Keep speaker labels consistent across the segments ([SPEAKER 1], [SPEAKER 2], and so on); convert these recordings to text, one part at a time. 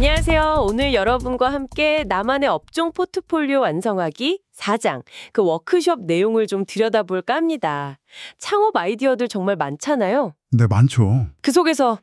[SPEAKER 1] 안녕하세요. 오늘 여러분과 함께 나만의 업종 포트폴리오 완성하기 4장, 그 워크숍 내용을 좀 들여다볼까 합니다. 창업 아이디어들 정말 많잖아요.
[SPEAKER 2] 네, 많죠.
[SPEAKER 1] 그 속에서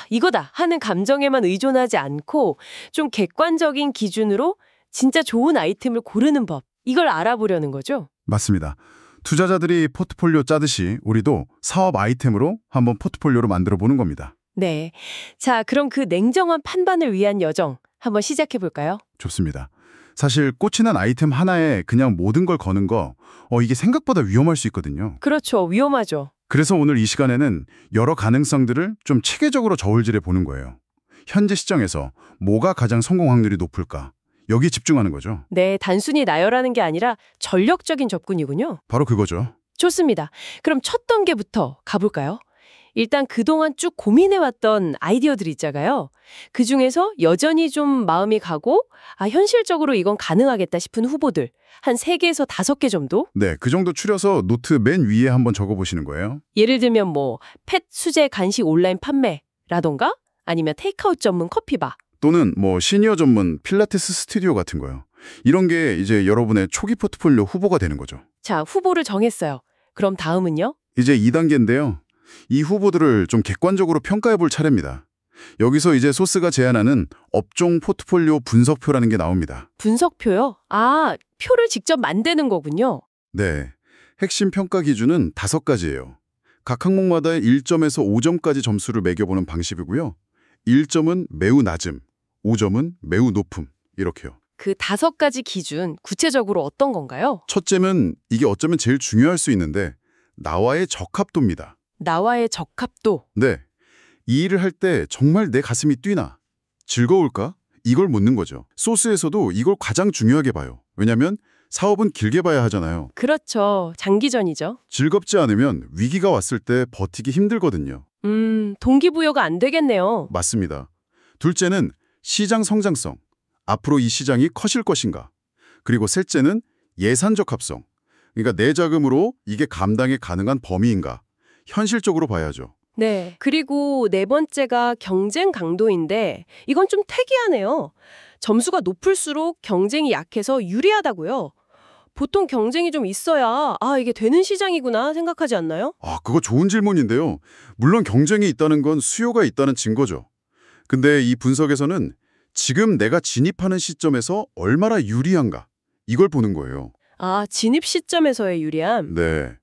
[SPEAKER 1] 이거다 하는 감정에만 의존하지 않고 좀 객관적인 기준으로 진짜 좋은 아이템을 고르는 법, 이걸 알아보려는 거죠.
[SPEAKER 2] 맞습니다. 투자자들이 포트폴리오 짜듯이 우리도 사업 아이템으로 한번 포트폴리오를 만들어 보는 겁니다.
[SPEAKER 1] 네. 자, 그럼 그 냉정한 판단을 위한 여정 한번 시작해 볼까요?
[SPEAKER 2] 좋습니다. 사실 꽂히는 아이템 하나에 그냥 모든 걸 거는 거, 이게 생각보다 위험할 수 있거든요.
[SPEAKER 1] 그렇죠. 위험하죠.
[SPEAKER 2] 그래서 오늘 이 시간에는 여러 가능성들을 좀 체계적으로 저울질해 보는 거예요. 현재 시점에서 뭐가 가장 성공 확률이 높을까? 여기에 집중하는 거죠.
[SPEAKER 1] 네, 단순히 나열하는 게 아니라 전략적인 접근이군요.
[SPEAKER 2] 바로 그거죠.
[SPEAKER 1] 좋습니다. 그럼 첫 단계부터 가볼까요? 일단 그동안 쭉 고민해왔던 아이디어들 있잖아요. 그중에서 여전히 좀 마음이 가고 현실적으로 이건 가능하겠다 싶은 후보들 한 3개에서 5개 정도?
[SPEAKER 2] 네, 그 정도 추려서 노트 맨 위에 한번 적어보시는 거예요.
[SPEAKER 1] 예를 들면 펫 수제 간식 온라인 판매라던가 아니면 테이크아웃 전문 커피바.
[SPEAKER 2] 또는 시니어 전문 필라테스 스튜디오 같은 거요. 이런 게 이제 여러분의 초기 포트폴리오 후보가 되는 거죠.
[SPEAKER 1] 자, 후보를 정했어요. 그럼 다음은요?
[SPEAKER 2] 이제 2단계인데요. 이 후보들을 좀 객관적으로 평가해 볼 차례입니다. 여기서 이제 소스가 제안하는 업종 포트폴리오 분석표라는 게 나옵니다.
[SPEAKER 1] 분석표요? 표를 직접 만드는 거군요.
[SPEAKER 2] 네. 핵심 평가 기준은 5가지예요. 각 항목마다 1점에서 5점까지 점수를 매겨보는 방식이고요. 1점은 매우 낮음, 5점은 매우 높음, 이렇게요.
[SPEAKER 1] 그 5가지 기준, 구체적으로 어떤 건가요?
[SPEAKER 2] 첫째는 이게 어쩌면 제일 중요할 수 있는데 나와의 적합도입니다.
[SPEAKER 1] 나와의 적합도.
[SPEAKER 2] 네. 이 일을 할 때 정말 내 가슴이 뛰나? 즐거울까? 이걸 묻는 거죠. 소스에서도 이걸 가장 중요하게 봐요. 왜냐하면 사업은 길게 봐야 하잖아요.
[SPEAKER 1] 그렇죠. 장기전이죠.
[SPEAKER 2] 즐겁지 않으면 위기가 왔을 때 버티기 힘들거든요.
[SPEAKER 1] 동기부여가 안 되겠네요.
[SPEAKER 2] 맞습니다. 둘째는 시장 성장성. 앞으로 이 시장이 커질 것인가. 그리고 셋째는 예산 적합성. 그러니까 내 자금으로 이게 감당이 가능한 범위인가. 현실적으로 봐야죠.
[SPEAKER 1] 네. 그리고 4번째가 경쟁 강도인데 이건 좀 특이하네요. 점수가 높을수록 경쟁이 약해서 유리하다고요. 보통 경쟁이 좀 있어야 이게 되는 시장이구나 생각하지 않나요?
[SPEAKER 2] 그거 좋은 질문인데요. 물론 경쟁이 있다는 건 수요가 있다는 증거죠. 근데 이 분석에서는 지금 내가 진입하는 시점에서 얼마나 유리한가 이걸 보는 거예요.
[SPEAKER 1] 진입 시점에서의 유리함.
[SPEAKER 2] 네.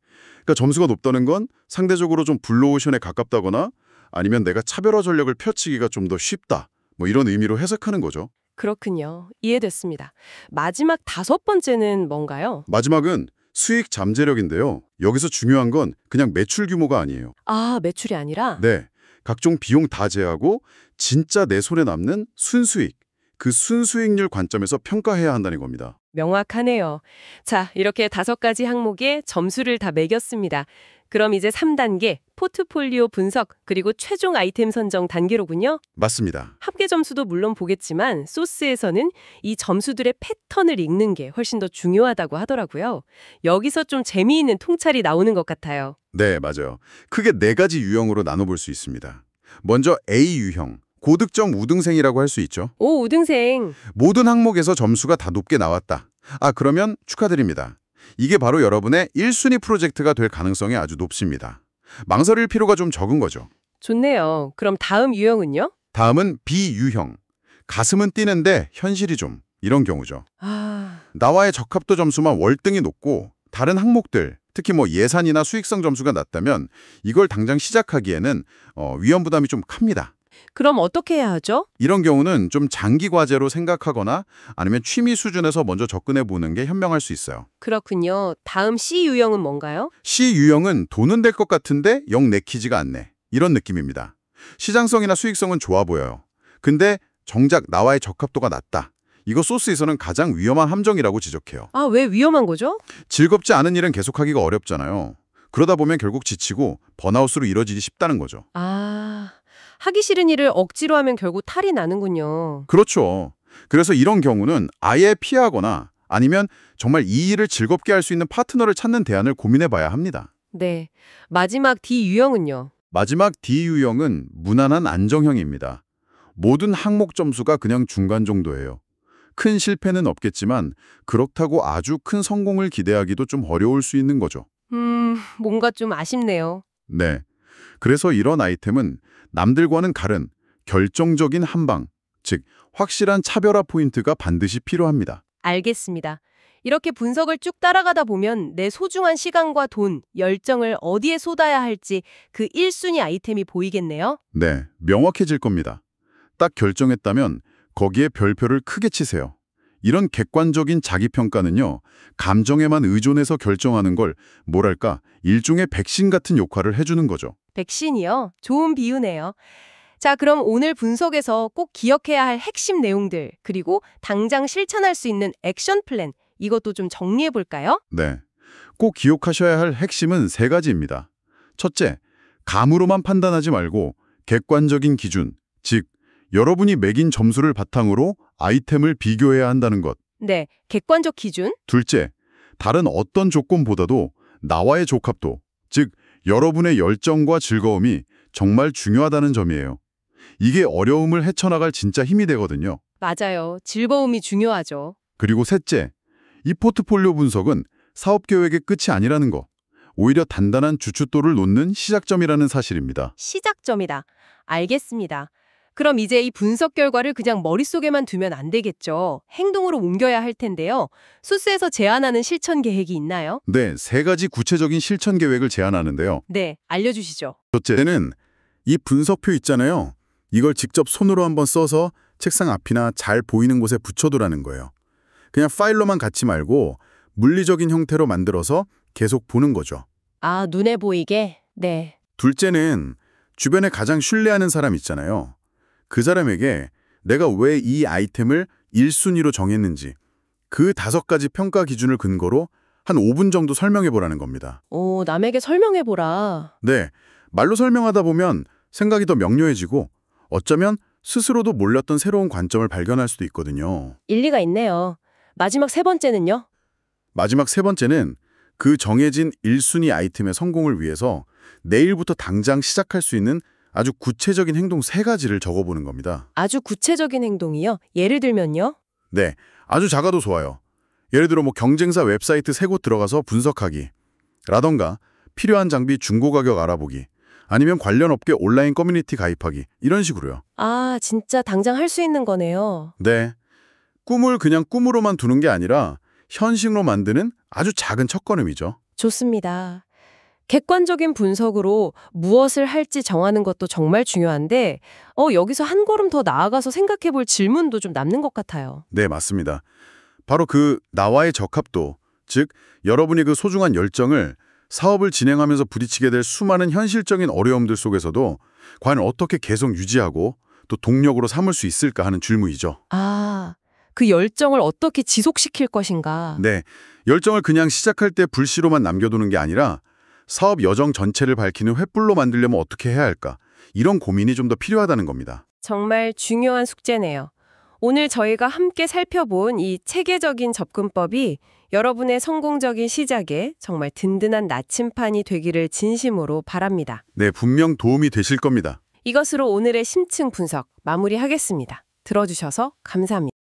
[SPEAKER 2] 그러니까 점수가 높다는 건 상대적으로 좀 블루오션에 가깝다거나 아니면 내가 차별화 전략을 펼치기가 좀 더 쉽다. 이런 의미로 해석하는 거죠.
[SPEAKER 1] 그렇군요. 이해됐습니다. 마지막 5번째는 뭔가요?
[SPEAKER 2] 마지막은 수익 잠재력인데요. 여기서 중요한 건 그냥 매출 규모가 아니에요.
[SPEAKER 1] 매출이 아니라?
[SPEAKER 2] 네. 각종 비용 다 제하고 진짜 내 손에 남는 순수익, 그 순수익률 관점에서 평가해야 한다는 겁니다.
[SPEAKER 1] 명확하네요. 자, 이렇게 5가지 항목에 점수를 다 매겼습니다. 그럼 이제 3단계, 포트폴리오 분석, 그리고 최종 아이템 선정 단계로군요.
[SPEAKER 2] 맞습니다.
[SPEAKER 1] 합계 점수도 물론 보겠지만 소스에서는 이 점수들의 패턴을 읽는 게 훨씬 더 중요하다고 하더라고요. 여기서 좀 재미있는 통찰이 나오는 것 같아요.
[SPEAKER 2] 네, 맞아요. 크게 4가지 유형으로 나눠볼 수 있습니다. 먼저 A 유형, 고득점 우등생이라고 할 수 있죠.
[SPEAKER 1] 오, 우등생.
[SPEAKER 2] 모든 항목에서 점수가 다 높게 나왔다. 그러면 축하드립니다. 이게 바로 여러분의 1순위 프로젝트가 될 가능성이 아주 높습니다. 망설일 필요가 좀 적은 거죠.
[SPEAKER 1] 좋네요. 그럼 다음 유형은요?
[SPEAKER 2] 다음은 B 유형. 가슴은 뛰는데 현실이 좀 이런 경우죠. 나와의 적합도 점수만 월등히 높고 다른 항목들, 특히 예산이나 수익성 점수가 낮다면 이걸 당장 시작하기에는 위험 부담이 좀 큽니다.
[SPEAKER 1] 그럼 어떻게 해야 하죠?
[SPEAKER 2] 이런 경우는 좀 장기 과제로 생각하거나 아니면 취미 수준에서 먼저 접근해 보는 게 현명할 수 있어요.
[SPEAKER 1] 그렇군요. 다음 C 유형은 뭔가요?
[SPEAKER 2] C 유형은 돈은 될 것 같은데 영 내키지가 않네. 이런 느낌입니다. 시장성이나 수익성은 좋아 보여요. 근데 정작 나와의 적합도가 낮다. 이거 소스에서는 가장 위험한 함정이라고 지적해요.
[SPEAKER 1] 왜 위험한 거죠?
[SPEAKER 2] 즐겁지 않은 일은 계속하기가 어렵잖아요. 그러다 보면 결국 지치고 번아웃으로 이뤄지기 쉽다는 거죠.
[SPEAKER 1] 하기 싫은 일을 억지로 하면 결국 탈이 나는군요.
[SPEAKER 2] 그렇죠. 그래서 이런 경우는 아예 피하거나 아니면 정말 이 일을 즐겁게 할 수 있는 파트너를 찾는 대안을 고민해 봐야 합니다.
[SPEAKER 1] 네. 마지막 D 유형은요?
[SPEAKER 2] 마지막 D 유형은 무난한 안정형입니다. 모든 항목 점수가 그냥 중간 정도예요. 큰 실패는 없겠지만 그렇다고 아주 큰 성공을 기대하기도 좀 어려울 수 있는 거죠.
[SPEAKER 1] 뭔가 좀 아쉽네요.
[SPEAKER 2] 네. 그래서 이런 아이템은 남들과는 다른 결정적인 한방, 즉 확실한 차별화 포인트가 반드시 필요합니다.
[SPEAKER 1] 알겠습니다. 이렇게 분석을 쭉 따라가다 보면 내 소중한 시간과 돈, 열정을 어디에 쏟아야 할지 그 1순위 아이템이 보이겠네요.
[SPEAKER 2] 네, 명확해질 겁니다. 딱 결정했다면 거기에 별표를 크게 치세요. 이런 객관적인 자기평가는요, 감정에만 의존해서 결정하는 걸 뭐랄까, 일종의 백신 같은 역할을 해주는 거죠.
[SPEAKER 1] 백신이요? 좋은 비유네요. 자, 그럼 오늘 분석에서 꼭 기억해야 할 핵심 내용들, 그리고 당장 실천할 수 있는 액션 플랜, 이것도 좀 정리해 볼까요?
[SPEAKER 2] 네, 꼭 기억하셔야 할 핵심은 세 가지입니다. 첫째, 감으로만 판단하지 말고 객관적인 기준, 즉 여러분이 매긴 점수를 바탕으로 아이템을 비교해야 한다는 것.
[SPEAKER 1] 네, 객관적 기준.
[SPEAKER 2] 둘째, 다른 어떤 조건보다도 나와의 적합도, 즉 여러분의 열정과 즐거움이 정말 중요하다는 점이에요. 이게 어려움을 헤쳐나갈 진짜 힘이 되거든요.
[SPEAKER 1] 맞아요. 즐거움이 중요하죠.
[SPEAKER 2] 그리고 셋째, 이 포트폴리오 분석은 사업 계획의 끝이 아니라는 거. 오히려 단단한 주춧돌을 놓는 시작점이라는 사실입니다.
[SPEAKER 1] 시작점이다. 알겠습니다. 그럼 이제 이 분석 결과를 그냥 머릿속에만 두면 안 되겠죠. 행동으로 옮겨야 할 텐데요. 수스에서 제안하는 실천 계획이 있나요?
[SPEAKER 2] 네, 세 가지 구체적인 실천 계획을 제안하는데요.
[SPEAKER 1] 네, 알려주시죠.
[SPEAKER 2] 첫째는 이 분석표 있잖아요. 이걸 직접 손으로 한번 써서 책상 앞이나 잘 보이는 곳에 붙여두라는 거예요. 그냥 파일로만 갖지 말고 물리적인 형태로 만들어서 계속 보는 거죠.
[SPEAKER 1] 아, 눈에 보이게? 네.
[SPEAKER 2] 둘째는 주변에 가장 신뢰하는 사람 있잖아요. 그 사람에게 내가 왜 이 아이템을 1순위로 정했는지 그 5가지 평가 기준을 근거로 한 5분 정도 설명해 보라는 겁니다.
[SPEAKER 1] 오, 남에게 설명해보라.
[SPEAKER 2] 네, 말로 설명하다 보면 생각이 더 명료해지고 어쩌면 스스로도 몰랐던 새로운 관점을 발견할 수도 있거든요.
[SPEAKER 1] 일리가 있네요. 마지막 세 번째는요?
[SPEAKER 2] 마지막 세 번째는 그 정해진 1순위 아이템의 성공을 위해서 내일부터 당장 시작할 수 있는 아주 구체적인 행동 3가지를 적어보는 겁니다.
[SPEAKER 1] 아주 구체적인 행동이요? 예를 들면요?
[SPEAKER 2] 네, 아주 작아도 좋아요. 예를 들어 경쟁사 웹사이트 3곳 들어가서 분석하기 라던가 필요한 장비 중고 가격 알아보기 아니면 관련 업계 온라인 커뮤니티 가입하기 이런 식으로요.
[SPEAKER 1] 아, 진짜 당장 할 수 있는 거네요.
[SPEAKER 2] 네, 꿈을 그냥 꿈으로만 두는 게 아니라 현실로 만드는 아주 작은 첫걸음이죠.
[SPEAKER 1] 좋습니다. 객관적인 분석으로 무엇을 할지 정하는 것도 정말 중요한데 여기서 한 걸음 더 나아가서 생각해 볼 질문도 좀 남는 것 같아요.
[SPEAKER 2] 네, 맞습니다. 바로 그 나와의 적합도, 즉 여러분이 그 소중한 열정을 사업을 진행하면서 부딪히게 될 수많은 현실적인 어려움들 속에서도 과연 어떻게 계속 유지하고 또 동력으로 삼을 수 있을까 하는 질문이죠.
[SPEAKER 1] 아, 그 열정을 어떻게 지속시킬 것인가.
[SPEAKER 2] 네, 열정을 그냥 시작할 때 불씨로만 남겨두는 게 아니라 사업 여정 전체를 밝히는 횃불로 만들려면 어떻게 해야 할까? 이런 고민이 좀 더 필요하다는 겁니다.
[SPEAKER 1] 정말 중요한 숙제네요. 오늘 저희가 함께 살펴본 이 체계적인 접근법이 여러분의 성공적인 시작에 정말 든든한 나침판이 되기를 진심으로 바랍니다.
[SPEAKER 2] 네, 분명 도움이 되실 겁니다.
[SPEAKER 1] 이것으로 오늘의 심층 분석 마무리하겠습니다. 들어주셔서 감사합니다.